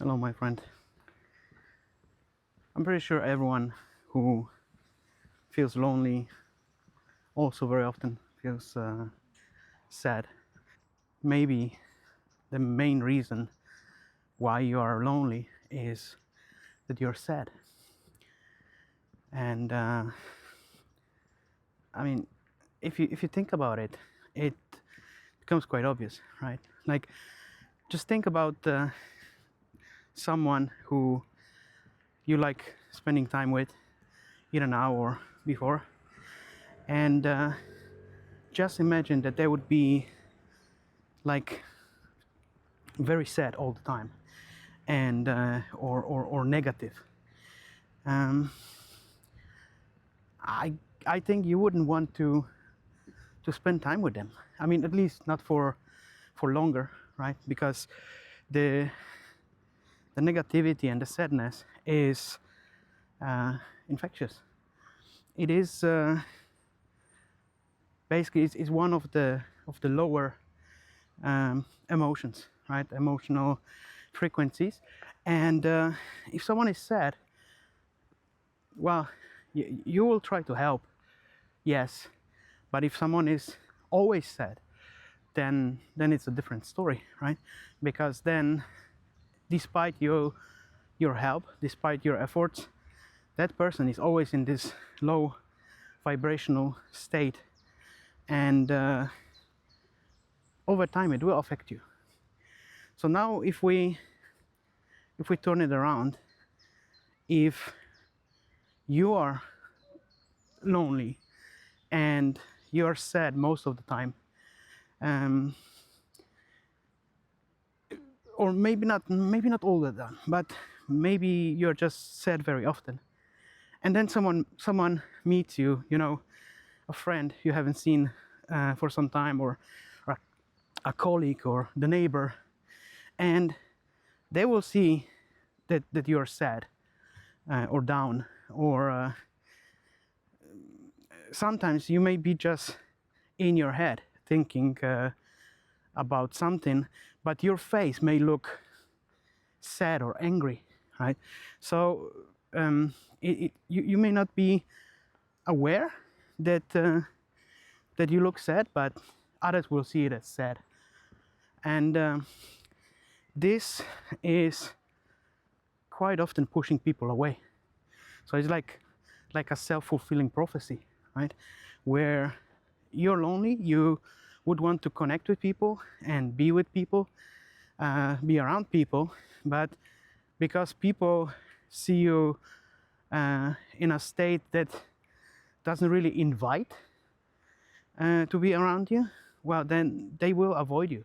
Hello, my friend. I'm pretty sure everyone who feels lonely also very often feels sad. Maybe the main reason why you are lonely is that you're sad. And I mean, if you think about it, it becomes quite obvious, right? Like, just think about someone who you like spending time with, either now or before, and just imagine that they would be like very sad all the time, and or negative. um, I I think you wouldn't want to spend time with them. I mean, at least not for longer, right? Because the the negativity and the sadness is infectious. It is basically it's one of the lower emotions, right? Emotional frequencies. And if someone is sad, well, you will try to help, yes. But if someone is always sad, then it's a different story, right? Because then, despite your help, despite your efforts, that person is always in this low vibrational state, and over time it will affect you. So now, if we turn it around, if you are lonely and you are sad most of the time, um, or maybe not all the time, but maybe you're just sad very often, and then someone meets you, a friend you haven't seen for some time, or a colleague or the neighbor, and they will see that you're sad or down, or sometimes you may be just in your head thinking about something, but your face may look sad or angry, right? So you may not be aware that you look sad, but others will see it as sad. And this is quite often pushing people away. So it's like a self-fulfilling prophecy, right? Where you're lonely, you would want to connect with people and be with people, be around people, but because people see you in a state that doesn't really invite to be around you, well, then they will avoid you,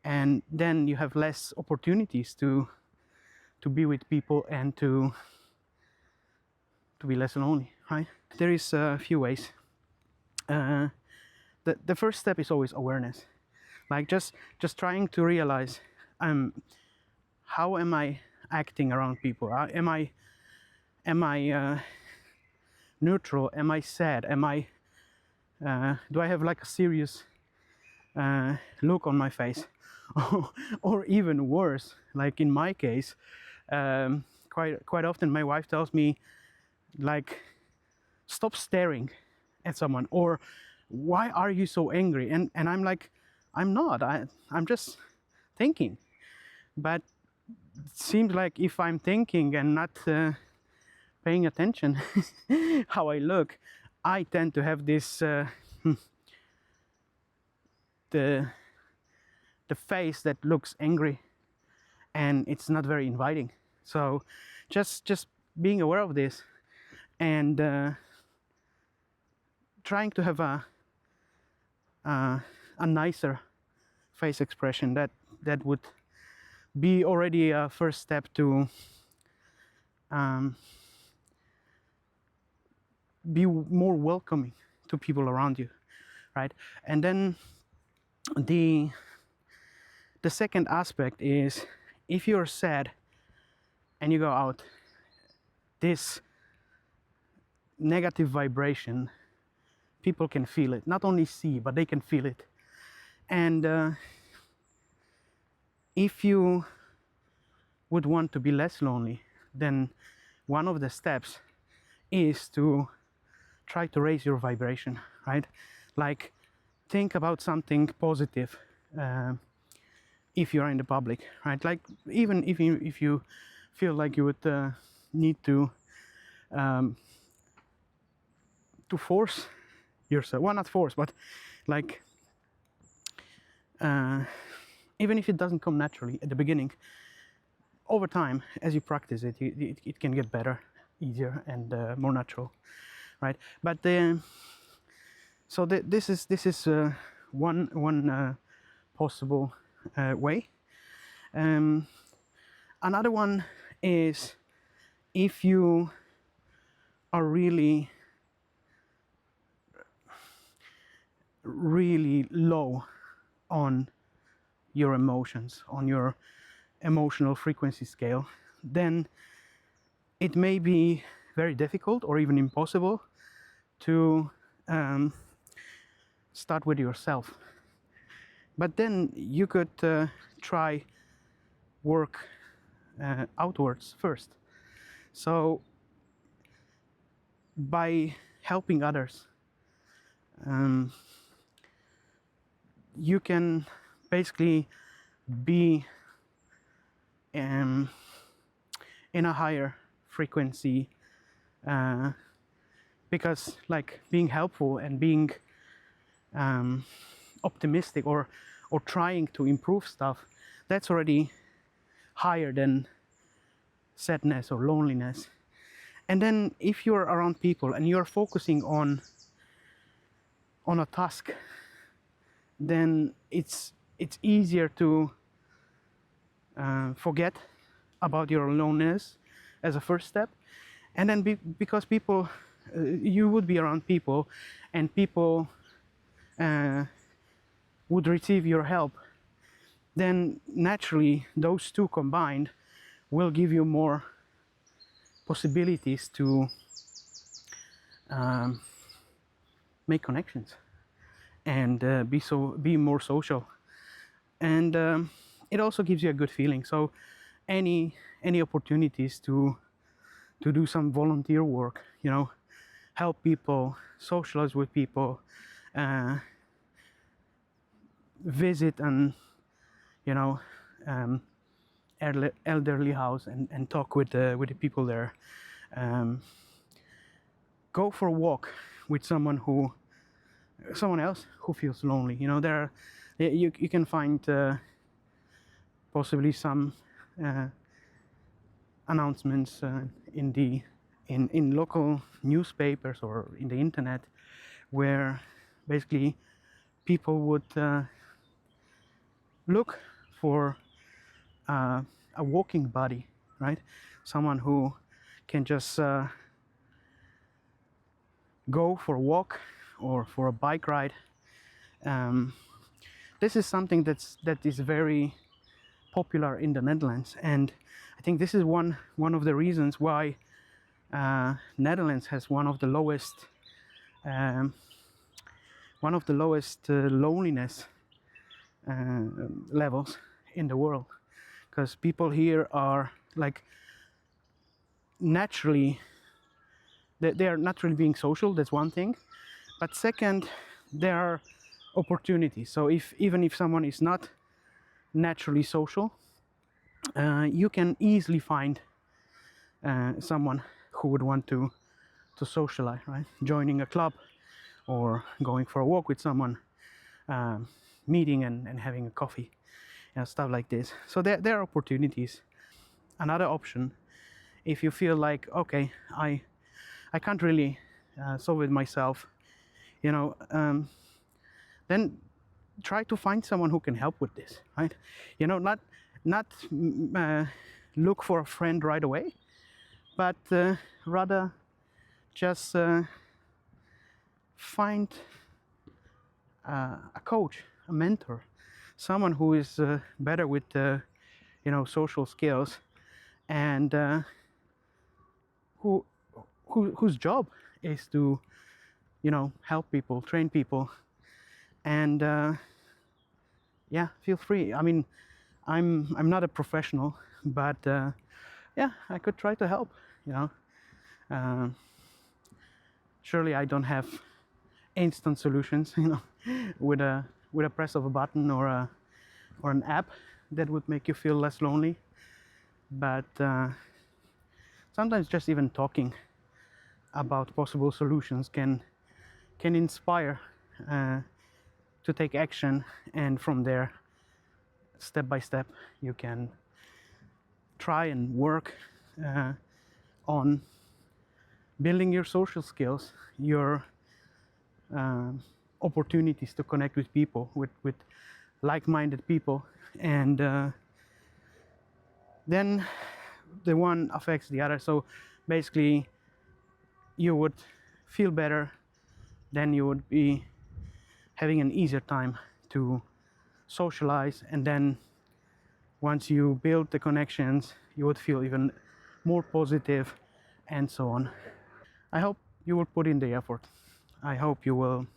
and then you have less opportunities to be with people and to be less lonely, right? There is a few ways. Uh, the first step is always awareness, like just trying to realize, how am I acting around people? Am I neutral? Am I sad? Do I have like a serious look on my face? Or even worse, like in my case, quite often my wife tells me, like, stop staring at someone, or why are you so angry? And I'm like, I'm not. I'm just thinking. But it seems like if I'm thinking and not paying attention how I look, I tend to have this the the face that looks angry, and it's not very inviting. So just being aware of this, and trying to have a nicer face expression, that would be already a first step to be more welcoming to people around you, right? And then the the second aspect is, if you're sad and you go out, this negative vibration, people can feel it, not only see, but they can feel it. And if you would want to be less lonely, then one of the steps is to try to raise your vibration, right? Like, think about something positive if you are in the public, right? Like, even if you feel like you would need to force yourself, well, not force, but like, even if it doesn't come naturally at the beginning, over time, as you practice it, it can get better, easier, and more natural, right? But so this is one possible way. Another one is if you are really low on your emotions, on your emotional frequency scale, then it may be very difficult or even impossible to start with yourself. But then you could try work outwards first. So by helping others, you can basically be in a higher frequency, because like being helpful and being optimistic or trying to improve stuff, that's already higher than sadness or loneliness. And then if you're around people and you're focusing on a task, then it's easier to forget about your loneliness as a first step. And then because people, you would be around people, and people would receive your help, then naturally those two combined will give you more possibilities to make connections and be more social. And it also gives you a good feeling. So any opportunities to do some volunteer work, help people, socialize with people, visit an elderly house and talk with the people there, go for a walk with someone else who feels lonely. You can find possibly some announcements in local newspapers or in the internet, where basically people would look for a walking buddy, right? Someone who can just go for a walk or for a bike ride. This is something that is very popular in the Netherlands, and I think this is one of the reasons why Netherlands has one of the lowest loneliness levels in the world, because people here are like naturally, they are naturally being social. That's one thing, but second, there are opportunities. So even if someone is not naturally social, you can easily find someone who would want to socialize, right? Joining a club or going for a walk with someone, meeting and having a coffee, stuff like this. So there are opportunities. Another option, if you feel like, okay, I can't really solve it myself, then try to find someone who can help with this, right? Not look for a friend right away, but rather just find a coach, a mentor, someone who is better with social skills, and whose job is to help people, train people. And yeah, feel free. I mean, I'm not a professional. but yeah, I could try to help, you know. Um, Surely I don't have instant solutions, you know, with a press of a button or an app that would make you feel less lonely. But sometimes just even talking about possible solutions can inspire uh, to take action, and from there, step by step, you can try and work uh, on building your social skills, your opportunities to connect with people, with like-minded people, and then the one affects the other. So basically, you would feel better, then you would be having an easier time to socialize, and then once you build the connections, you would feel even more positive, and so on. I hope you will put in the effort. I hope you will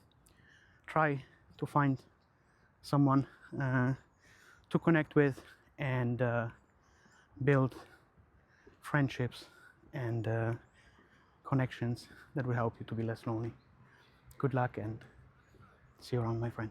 try to find someone to connect with, and build friendships and connections that will help you to be less lonely. Good luck, and see you around, my friend.